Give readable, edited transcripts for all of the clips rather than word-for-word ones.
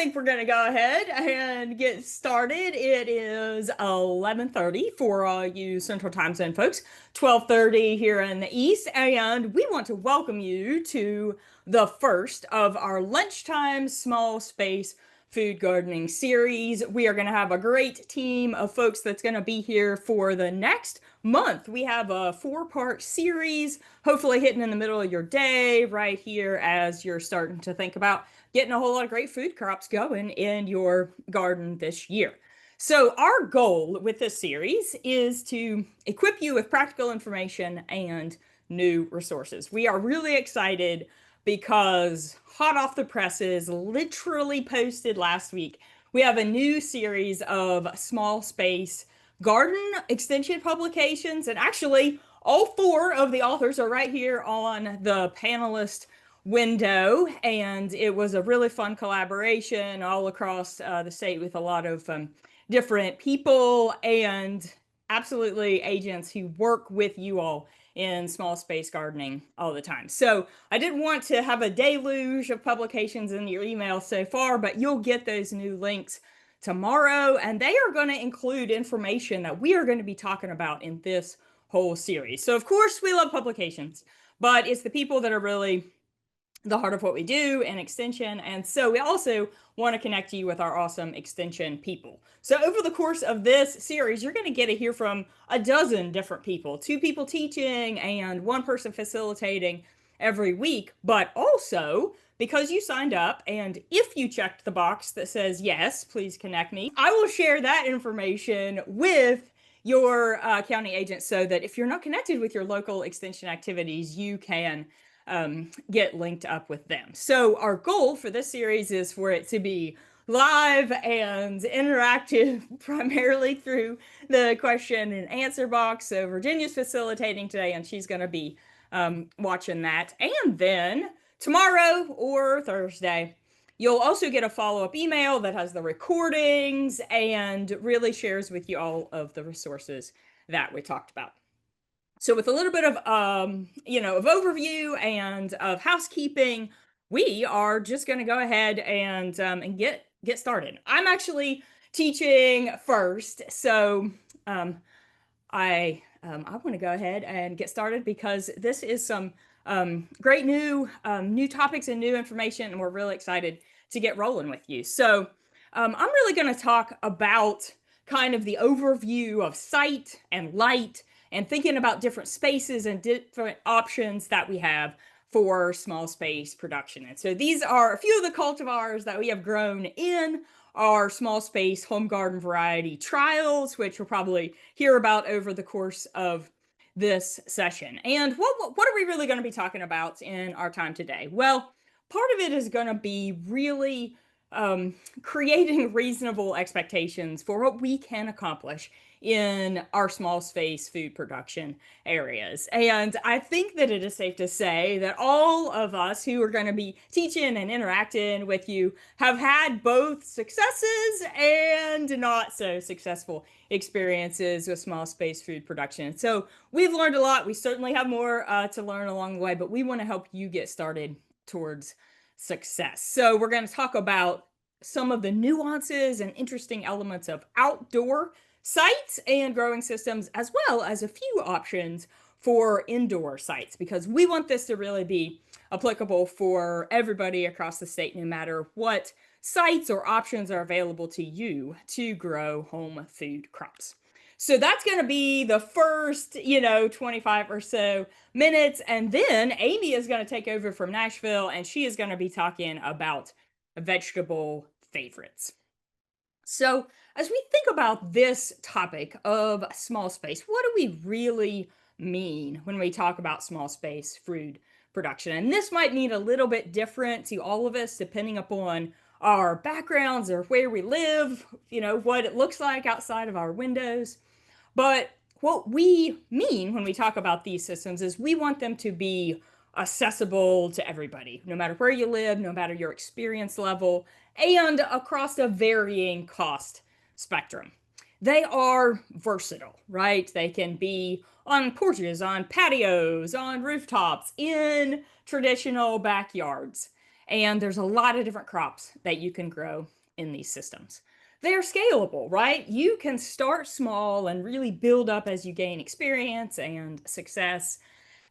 think we're going to go ahead and get started. It is 11:30 for all you Central Time Zone folks, 12:30 here in the East, and we want to welcome you to the first of our lunchtime small space food gardening series. We are going to have a great team of folks that's going to be here for the next month. We have a 4-part series, hopefully hitting in the middle of your day right here as you're starting to think about getting a whole lot of great food crops going in your garden this year. So our goal with this series is to equip you with practical information and new resources. We are really excited because hot off the presses, literally posted last week, we have a new series of small space garden extension publications. And actually, all 4 of the authors are right here on the panelist window. And it was a really fun collaboration all across the state with a lot of different people and absolutely agents who work with you all in small space gardening all the time. So I didn't want to have a deluge of publications in your email so far, but you'll get those new links tomorrow, and they are going to include information that we are going to be talking about in this whole series. So of course we love publications, but it's the people that are really the heart of what we do in extension. And so we also want to connect you with our awesome extension people. So over the course of this series, you're going to get to hear from a dozen different people, 2 people teaching and 1 person facilitating every week. But also, because you signed up and if you checked the box that says, yes, please connect me, I will share that information with your county agent so that if you're not connected with your local extension activities, you can get linked up with them. So our goal for this series is for it to be live and interactive, primarily through the question and answer box. So Virginia's facilitating today, and she's going to be watching that. And then tomorrow or Thursday, you'll also get a follow-up email that has the recordings and really shares with you all of the resources that we talked about. So with a little bit of, of overview and of housekeeping, we are just going to go ahead and get started. I'm actually teaching first, so I want to go ahead and get started because this is some great new topics and new information, and we're really excited to get rolling with you. So I'm really going to talk about kind of the overview of sight and light and thinking about different spaces and different options that we have for small space production. And so these are a few of the cultivars that we have grown in our small space home garden variety trials, which we'll probably hear about over the course of this session. And what are we really going to be talking about in our time today? Well, part of it is going to be really creating reasonable expectations for what we can accomplish in our small space food production areas. And I think that it is safe to say that all of us who are going to be teaching and interacting with you have had both successes and not so successful experiences with small space food production. So we've learned a lot. We certainly have more to learn along the way, but we want to help you get started towards success. So we're going to talk about some of the nuances and interesting elements of outdoor sites and growing systems, as well as a few options for indoor sites, because we want this to really be applicable for everybody across the state, no matter what sites or options are available to you to grow home food crops. So that's going to be the first, 25 or so minutes. And then Amy is going to take over from Nashville, and she is going to be talking about vegetable favorites. So as we think about this topic of small space, what do we really mean when we talk about small space food production? And this might mean a little bit different to all of us, depending upon our backgrounds or where we live, what it looks like outside of our windows. But what we mean when we talk about these systems is we want them to be accessible to everybody, no matter where you live, no matter your experience level, and across a varying cost spectrum. They are versatile, right? They can be on porches, on patios, on rooftops, in traditional backyards. And there's a lot of different crops that you can grow in these systems. They're scalable, right? You can start small and really build up as you gain experience and success.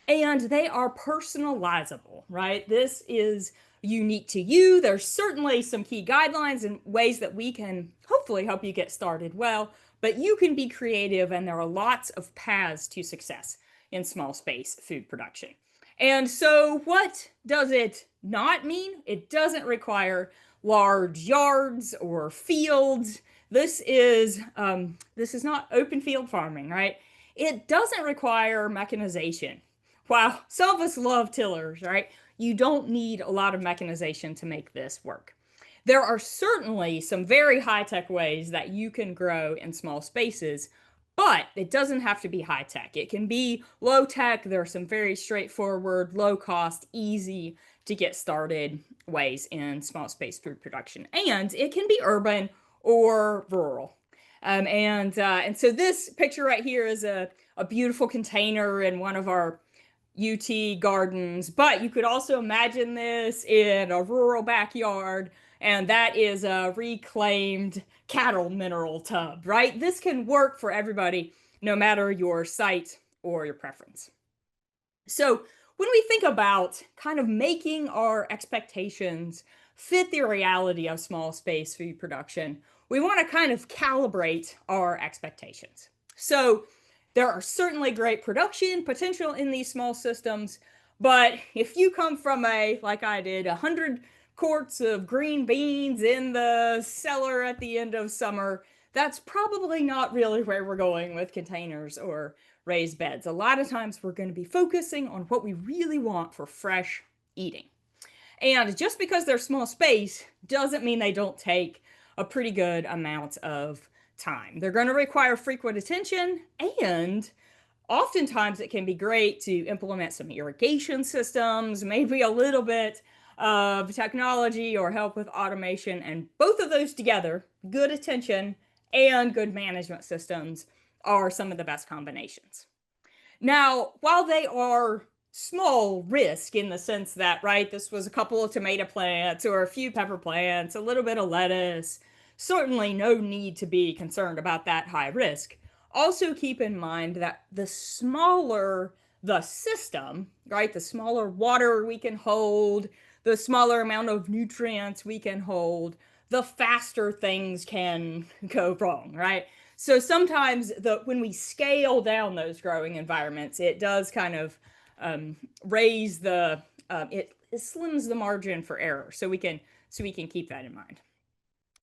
And they are personalizable, right? This is unique to you. There's certainly some key guidelines and ways that we can hopefully help you get started well, but you can be creative, and there are lots of paths to success in small space food production. And so, what does it not mean? It doesn't require large yards or fields. This is not open field farming, right? It doesn't require mechanization. Wow, some of us love tillers, right? You don't need a lot of mechanization to make this work. There are certainly some very high-tech ways that you can grow in small spaces, but it doesn't have to be high-tech. It can be low-tech. There are some very straightforward, low-cost, easy to get started ways in small space food production. And it can be urban or rural. And so this picture right here is a beautiful container in one of our UT gardens, but you could also imagine this in a rural backyard, and that is a reclaimed cattle mineral tub, right? This can work for everybody, no matter your site or your preference. So when we think about kind of making our expectations fit the reality of small space food production, we want to kind of calibrate our expectations. So there are certainly great production potential in these small systems, but if you come from like I did, 100 quarts of green beans in the cellar at the end of summer, that's probably not really where we're going with containers or raised beds. A lot of times we're going to be focusing on what we really want for fresh eating. And just because they're small space doesn't mean they don't take a pretty good amount of time. They're going to require frequent attention, and oftentimes it can be great to implement some irrigation systems, maybe a little bit of technology or help with automation, and both of those together, good attention and good management systems, are some of the best combinations. Now, while they are small risk in the sense that, right, this was a couple of tomato plants or a few pepper plants, a little bit of lettuce, certainly no need to be concerned about that high risk. Also keep in mind that the smaller the system, right, the smaller water we can hold, the smaller amount of nutrients we can hold, the faster things can go wrong, right? So sometimes when we scale down those growing environments, it does kind of raise it slims the margin for error. So we can keep that in mind.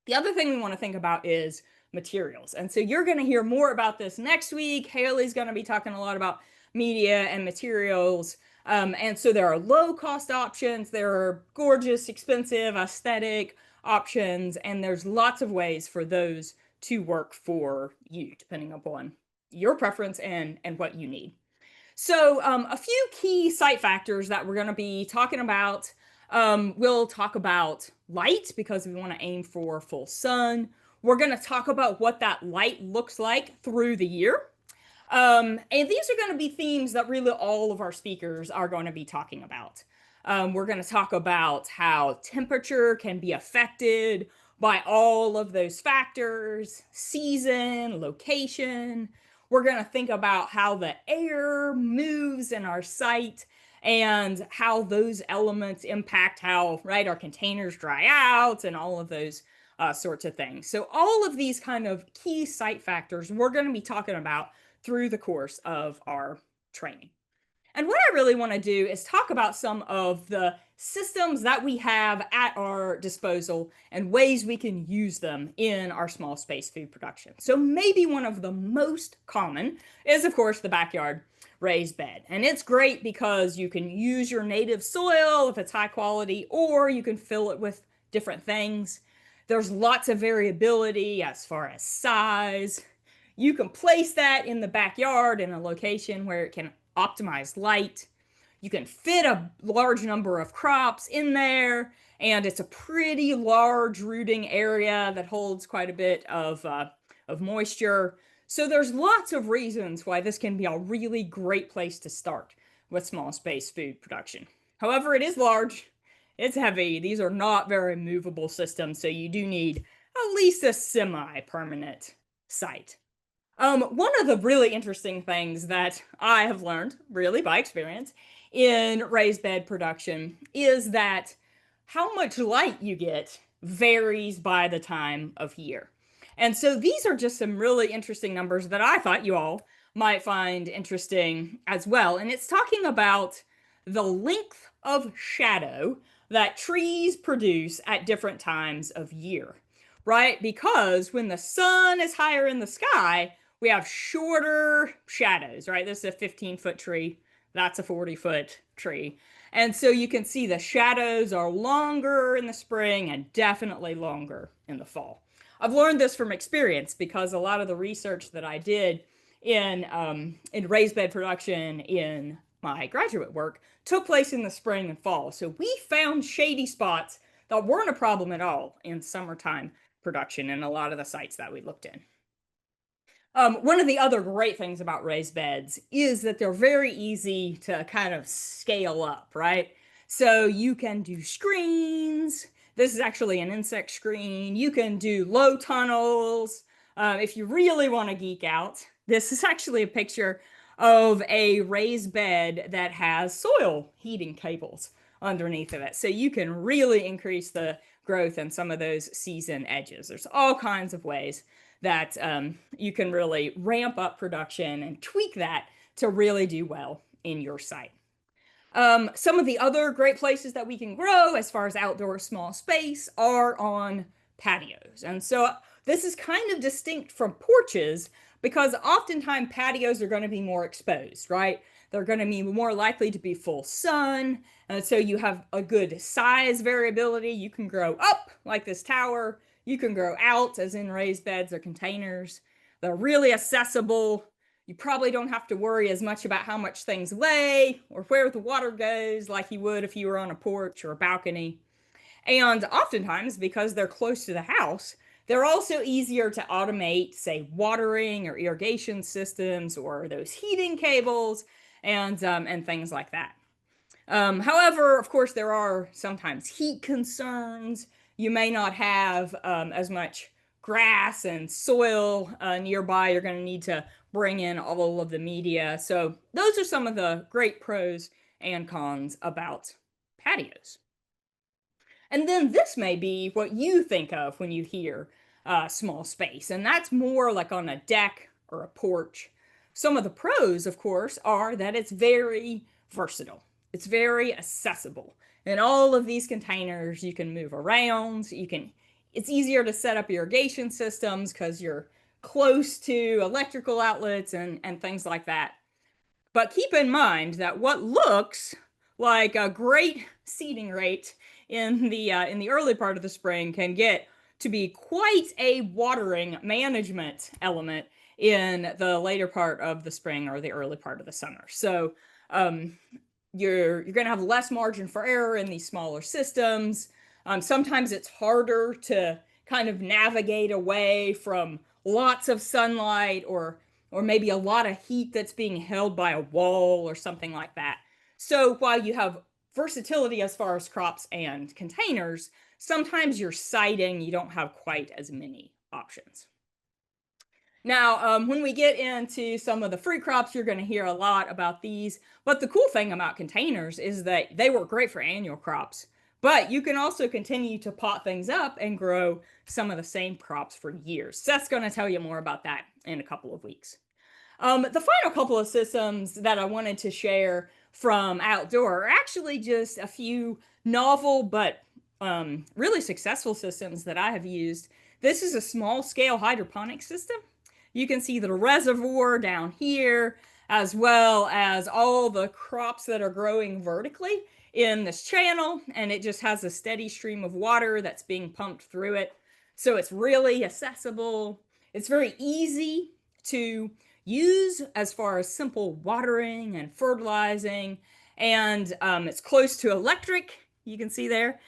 The other thing we want to think about is materials. And so you're going to hear more about this next week. Haley's going to be talking a lot about media and materials. And so there are low cost options. There are gorgeous, expensive, aesthetic options. And there's lots of ways for those to work for you, depending upon your preference and what you need. So a few key site factors that we're going to be talking about. We'll talk about light because we want to aim for full sun. We're going to talk about what that light looks like through the year. And these are going to be themes that really all of our speakers are going to be talking about. We're going to talk about how temperature can be affected by all of those factors, season, location. We're going to think about how the air moves in our site and how those elements impact how, right, our containers dry out and all of those sorts of things. So all of these kind of key site factors we're going to be talking about through the course of our training. And what I really want to do is talk about some of the systems that we have at our disposal and ways we can use them in our small space food production. So maybe one of the most common is, of course, the backyard raised bed. And it's great because you can use your native soil if it's high quality, or you can fill it with different things. There's lots of variability as far as size. You can place that in the backyard in a location where it can optimize light. You can fit a large number of crops in there, and it's a pretty large rooting area that holds quite a bit of moisture. So there's lots of reasons why this can be a really great place to start with small space food production. However, it is large. It's heavy. These are not very movable systems, so you do need at least a semi-permanent site. One of the really interesting things that I have learned, really by experience, in raised bed production is that how much light you get varies by the time of year. And so these are just some really interesting numbers that I thought you all might find interesting as well. And it's talking about the length of shadow that trees produce at different times of year, right? Because when the sun is higher in the sky, we have shorter shadows, right? This is a 15-foot tree. That's a 40-foot tree. And so you can see the shadows are longer in the spring and definitely longer in the fall. I've learned this from experience because a lot of the research that I did in raised bed production in my graduate work took place in the spring and fall. So we found shady spots that weren't a problem at all in summertime production in a lot of the sites that we looked in. One of the other great things about raised beds is that they're very easy to kind of scale up, right? So you can do screens. This is actually an insect screen. You can do low tunnels. If you really want to geek out, this is actually a picture of a raised bed that has soil heating cables underneath of it. So you can really increase the growth in some of those season edges. There's all kinds of ways that you can really ramp up production and tweak that to really do well in your site. Some of the other great places that we can grow as far as outdoor small space are on patios. And so this is kind of distinct from porches because oftentimes patios are going to be more exposed, right? They're going to be more likely to be full sun. And so you have a good size variability. You can grow up like this tower. You can grow out as in raised beds or containers. They're really accessible. You probably don't have to worry as much about how much things weigh or where the water goes like you would if you were on a porch or a balcony. And oftentimes, because they're close to the house, they're also easier to automate, say, watering or irrigation systems or those heating cables and things like that. However, of course, there are sometimes heat concerns. You may not have as much grass and soil nearby. You're going to need to bring in all of the media. So those are some of the great pros and cons about patios. And then this may be what you think of when you hear small space, and that's more like on a deck or a porch. Some of the pros, of course, are that it's very versatile. It's very accessible. In all of these containers, you can move around. It's easier to set up irrigation systems because you're close to electrical outlets and things like that. But keep in mind that what looks like a great seeding rate in the early part of the spring can get to be quite a watering management element in the later part of the spring or the early part of the summer. So you're going to have less margin for error in these smaller systems. Sometimes it's harder to kind of navigate away from lots of sunlight or maybe a lot of heat that's being held by a wall or something like that. So while you have versatility as far as crops and containers, sometimes your siting, you don't have quite as many options. Now, when we get into some of the fruit crops, you're going to hear a lot about these. But the cool thing about containers is that they work great for annual crops. But you can also continue to pot things up and grow some of the same crops for years. Seth's going to tell you more about that in a couple of weeks. The final couple of systems that I wanted to share from outdoor are actually just a few novel but really successful systems that I have used. This is a small scale hydroponic system. You can see the reservoir down here, as well as all the crops that are growing vertically in this channel, and it just has a steady stream of water that's being pumped through it. So it's really accessible. It's very easy to use as far as simple watering and fertilizing, and it's close to electric. You can see there,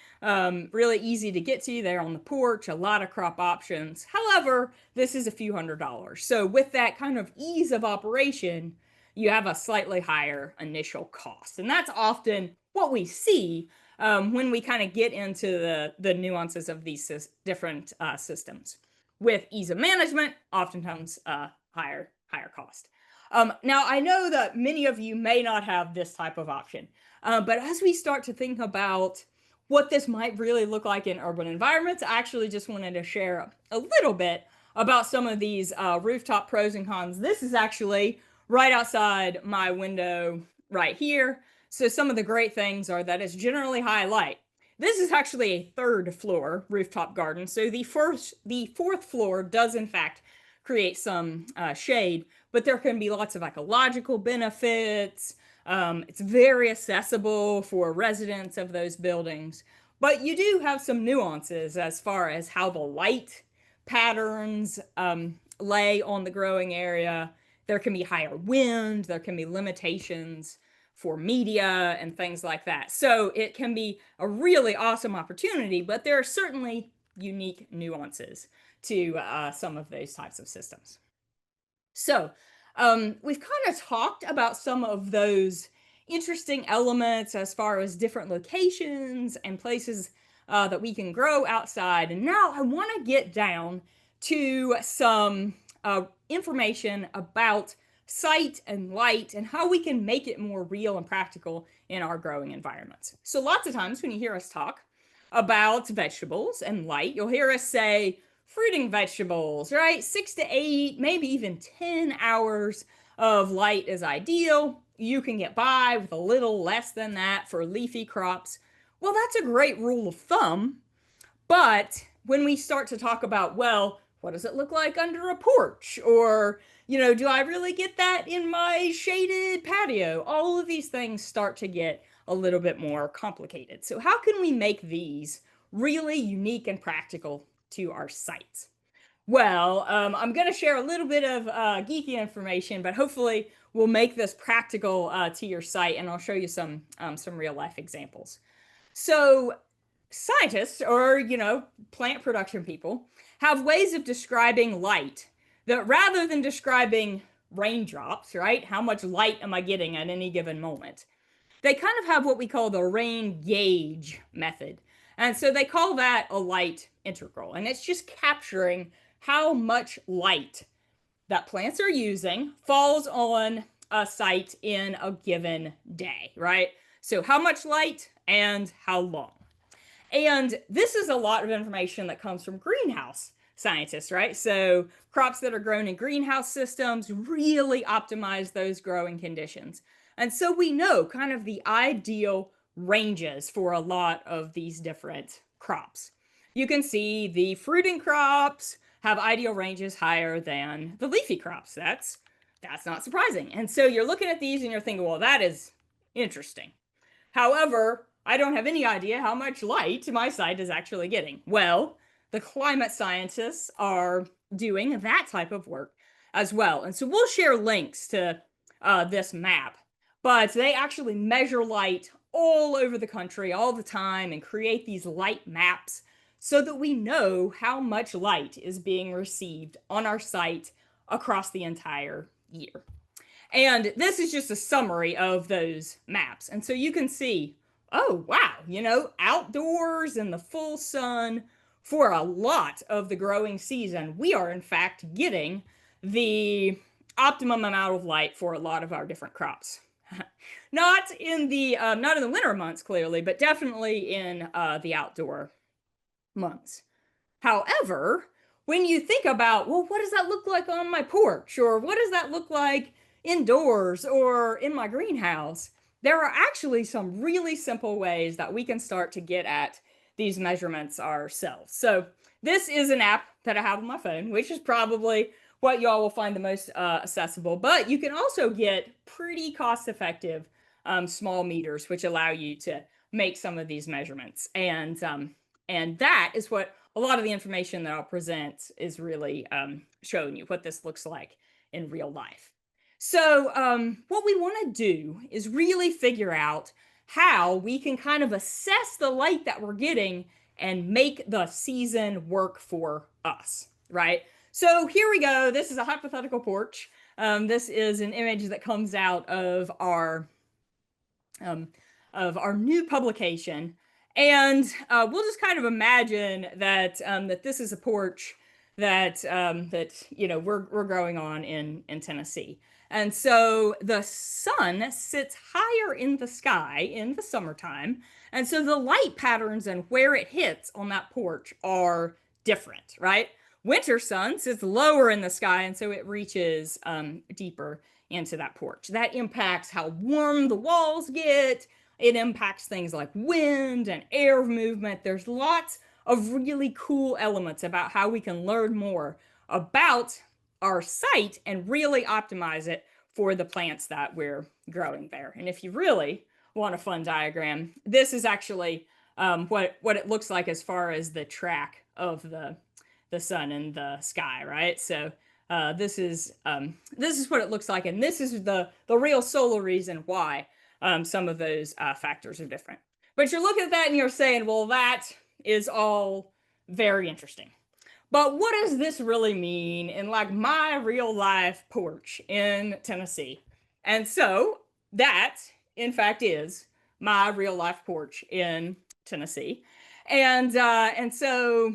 really easy to get to there on the porch, a lot of crop options. However, this is a few $100s. So with that kind of ease of operation, you have a slightly higher initial cost. And that's often what we see when we kind of get into the nuances of these different systems. With ease of management, oftentimes higher cost. Now, I know that many of you may not have this type of option, but as we start to think about what this might really look like in urban environments, I actually just wanted to share a little bit about some of these rooftop pros and cons. This is actually right outside my window right here. So some of the great things are that it's generally high light. This is actually a third floor rooftop garden. So the fourth floor does in fact create some shade, but there can be lots of ecological benefits. It's very accessible for residents of those buildings, but you do have some nuances as far as how the light patterns lay on the growing area. There can be higher wind, there can be limitations for media and things like that. So it can be a really awesome opportunity, but there are certainly unique nuances to some of those types of systems. So we've kind of talked about some of those interesting elements as far as different locations and places that we can grow outside. And now I want to get down to some information about sight and light and how we can make it more real and practical in our growing environments. So lots of times when you hear us talk about vegetables and light, you'll hear us say fruiting vegetables, right? 6 to 8, maybe even 10 hours of light is ideal. You can get by with a little less than that for leafy crops. Well, that's a great rule of thumb, but when we start to talk about, well, what does it look like under a porch? Or, do I really get that in my shaded patio? All of these things start to get a little bit more complicated. So how can we make these really unique and practical to our sites? Well, I'm going to share a little bit of geeky information, but hopefully we'll make this practical to your site, and I'll show you some real life examples. So scientists or, plant production people have ways of describing light that rather than describing raindrops, right? How much light am I getting at any given moment? They kind of have what we call the rain gauge method. And so they call that a light integral. And it's just capturing how much light that plants are using falls on a site in a given day, right? So how much light and how long. And this is a lot of information that comes from greenhouse scientists, right? So crops that are grown in greenhouse systems really optimize those growing conditions. And so we know kind of the ideal ranges for a lot of these different crops. You can see the fruiting crops have ideal ranges higher than the leafy crops. That's not surprising. And so you're looking at these and you're thinking, well, that is interesting. However, I don't have any idea how much light my site is actually getting. Well, the climate scientists are doing that type of work as well. And so we'll share links to this map, but they actually measure light all over the country all the time and create these light maps so that we know how much light is being received on our site across the entire year. And this is just a summary of those maps. And so you can see, oh, wow, outdoors in the full sun for a lot of the growing season, we are in fact getting the optimum amount of light for a lot of our different crops. Not in the winter months, clearly, but definitely in the outdoor months. However, when you think about, well, what does that look like on my porch? Or what does that look like indoors or in my greenhouse? There are actually some really simple ways that we can start to get at these measurements ourselves. So this is an app that I have on my phone, which is probably what y'all will find the most accessible, but you can also get pretty cost-effective small meters, which allow you to make some of these measurements. And that is what a lot of the information that I'll present is really showing you what this looks like in real life. So what we want to do is really figure out how we can kind of assess the light that we're getting and make the season work for us, right? So here we go. This is a hypothetical porch. This is an image that comes out of our new publication. And we'll just kind of imagine that that this is a porch that we're growing on in Tennessee. And so the sun sits higher in the sky in the summertime. And so the light patterns and where it hits on that porch are different, right? Winter sun sits lower in the sky, and so it reaches deeper into that porch. That impacts how warm the walls get. It impacts things like wind and air movement. There's lots of really cool elements about how we can learn more about our site and really optimize it for the plants that we're growing there. And if you really want a fun diagram, this is actually what it looks like as far as the track of the sun in the sky, right? So this is what it looks like, and this is the real sole reason why some of those factors are different. But you're looking at that and you're saying, well, that is all very interesting. But what does this really mean in like my real life porch in Tennessee? And so that, in fact, is my real life porch in Tennessee. And so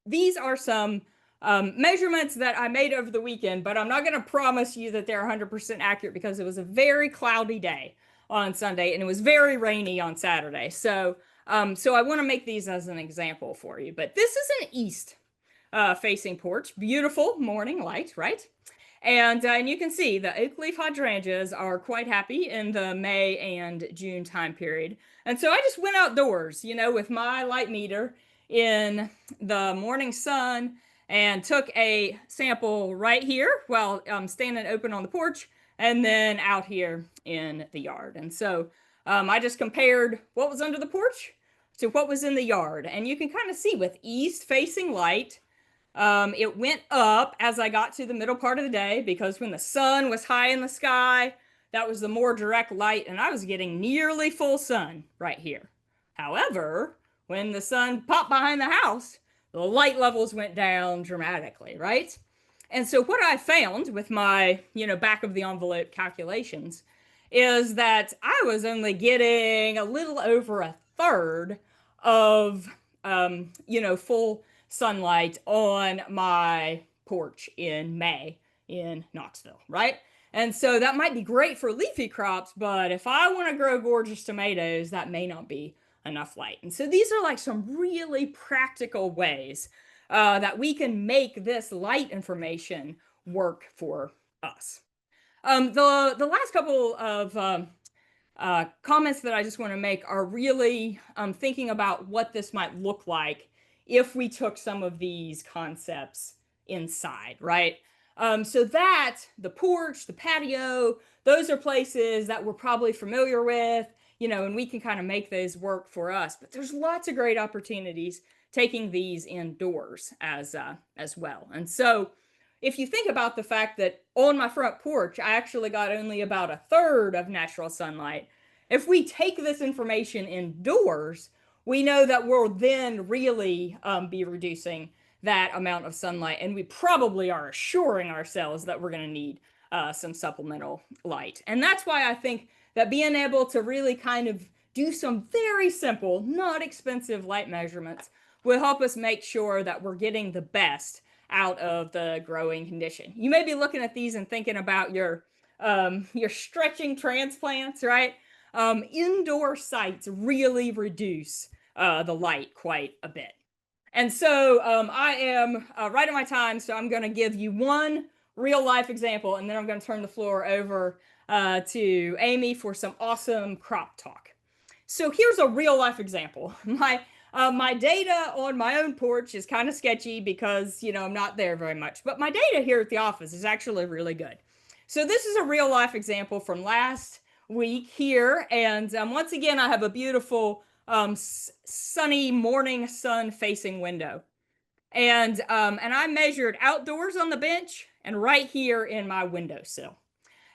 these are some measurements that I made over the weekend, but I'm not going to promise you that they're 100% accurate because it was a very cloudy day on Sunday and it was very rainy on Saturday. So I want to make these as an example for you. But this is an east facing porch. Beautiful morning light, right? And you can see the oak leaf hydrangeas are quite happy in the May and June time period. And so I just went outdoors, with my light meter in the morning sun and took a sample right here while I'm standing open on the porch and then out here in the yard. And so I just compared what was under the porch to what was in the yard. And you can kind of see with east facing light, it went up as I got to the middle part of the day because when the sun was high in the sky, that was the more direct light, and I was getting nearly full sun right here. However, when the sun popped behind the house, the light levels went down dramatically, right? And so what I found with my, back of the envelope calculations is that I was only getting a little over a third of, full sunlight on my porch in May in Knoxville, right? And so that might be great for leafy crops, but if I want to grow gorgeous tomatoes, that may not be enough light. And so these are like some really practical ways that we can make this light information work for us. The last couple of comments that I just want to make are really thinking about what this might look like if we took some of these concepts inside, right? So that the porch, the patio, those are places that we're probably familiar with, and we can kind of make those work for us. But there's lots of great opportunities taking these indoors as well. And so if you think about the fact that on my front porch, I actually got only about a third of natural sunlight, if we take this information indoors, we know that we'll then really be reducing that amount of sunlight, and we probably are assuring ourselves that we're going to need some supplemental light. And that's why I think that being able to really kind of do some very simple, not expensive light measurements will help us make sure that we're getting the best out of the growing condition. You may be looking at these and thinking about your stretching transplants, right? Indoor sites really reduce the light quite a bit. And so I am right on my time, so I'm going to give you one real life example, and then I'm going to turn the floor over to Amy for some awesome crop talk. So here's a real life example. My data on my own porch is kind of sketchy because, I'm not there very much, but my data here at the office is actually really good. So this is a real life example from last week here. And once again, I have a beautiful sunny morning sun facing window. And I measured outdoors on the bench and right here in my windowsill.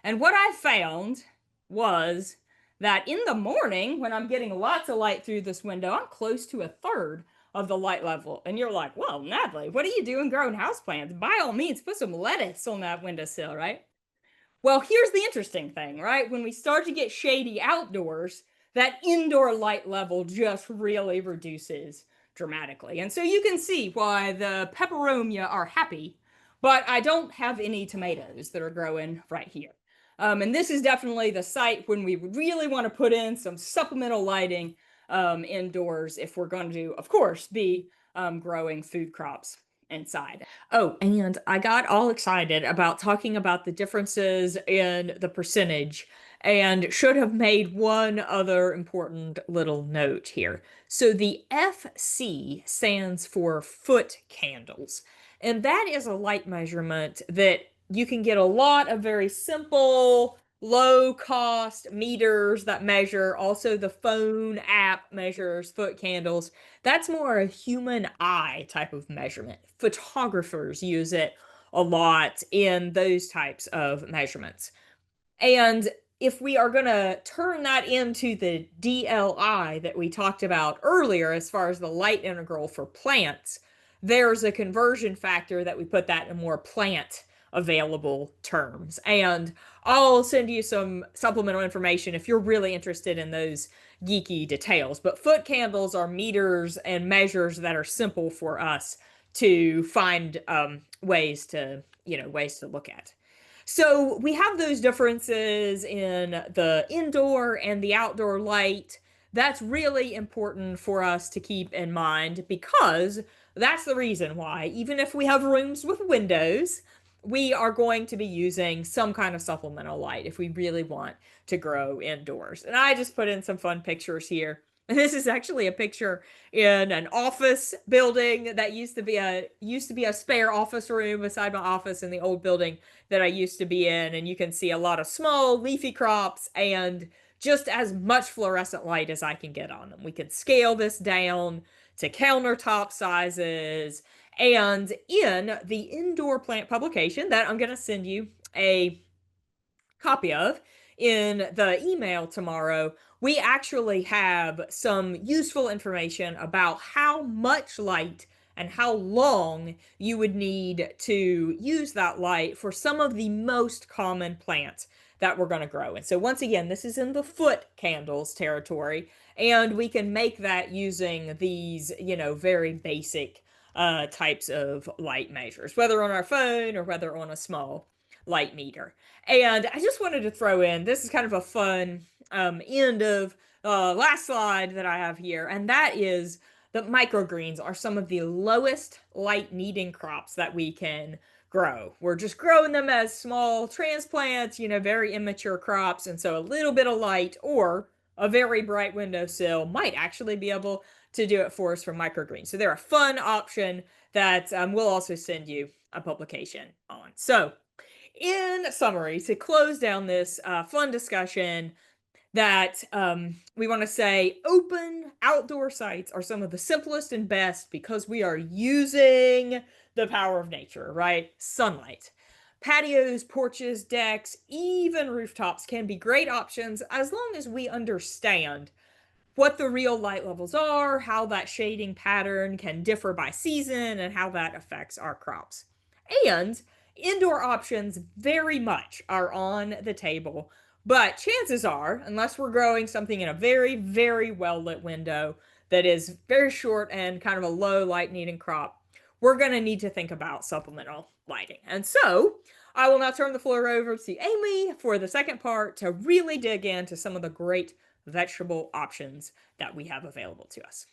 And what I found was that in the morning, when I'm getting lots of light through this window, I'm close to a third of the light level. And you're like, well, Natalie, what are you doing growing houseplants? By all means, put some lettuce on that windowsill, right? Well, here's the interesting thing, right? When we start to get shady outdoors, that indoor light level just really reduces dramatically. And so you can see why the peperonia are happy, but I don't have any tomatoes that are growing right here. And this is definitely the site when we really want to put in some supplemental lighting indoors if we're going to, of course, be growing food crops inside. Oh, and I got all excited about talking about the differences in the percentage and should have made one other important little note here. So the FC stands for foot candles, and that is a light measurement that you can get a lot of very simple, low cost meters that measure. Also, the phone app measures foot candles. That's more a human eye type of measurement. Photographers use it a lot in those types of measurements. And if we are going to turn that into the DLI that we talked about earlier, as far as the light integral for plants, there's a conversion factor that we put that in more plant available terms. And I'll send you some supplemental information if you're really interested in those geeky details. But foot candles are meters and measures that are simple for us to find ways to, ways to look at. So we have those differences in the indoor and the outdoor light. That's really important for us to keep in mind because that's the reason why, even if we have rooms with windows, we are going to be using some kind of supplemental light if we really want to grow indoors. And I just put in some fun pictures here. And this is actually a picture in an office building that used to be a spare office room beside my office in the old building that I used to be in. And you can see a lot of small leafy crops and just as much fluorescent light as I can get on them. We can scale this down to countertop sizes. And in the indoor plant publication that I'm going to send you a copy of in the email tomorrow, we actually have some useful information about how much light and how long you would need to use that light for some of the most common plants that we're going to grow. And so once again, this is in the foot candles territory, and we can make that using these, very basic types of light measures, whether on our phone or whether on a small light meter. And I just wanted to throw in, this is kind of a fun end of last slide that I have here, and that is that microgreens are some of the lowest light needing crops that we can grow. We're just growing them as small transplants, very immature crops, and so a little bit of light or a very bright windowsill might actually be able to do it for us for microgreens. So they're a fun option that we'll also send you a publication on. So in summary, to close down this fun discussion, that we want to say open outdoor sites are some of the simplest and best because we are using the power of nature, right? Sunlight. Patios, porches, decks, even rooftops can be great options as long as we understand what the real light levels are, how that shading pattern can differ by season, and how that affects our crops. And indoor options very much are on the table, but chances are, unless we're growing something in a very, very well lit window that is very short and kind of a low light needing crop, we're going to need to think about supplemental lighting. And so I will now turn the floor over to Amy for the second part to really dig into some of the great vegetable options that we have available to us.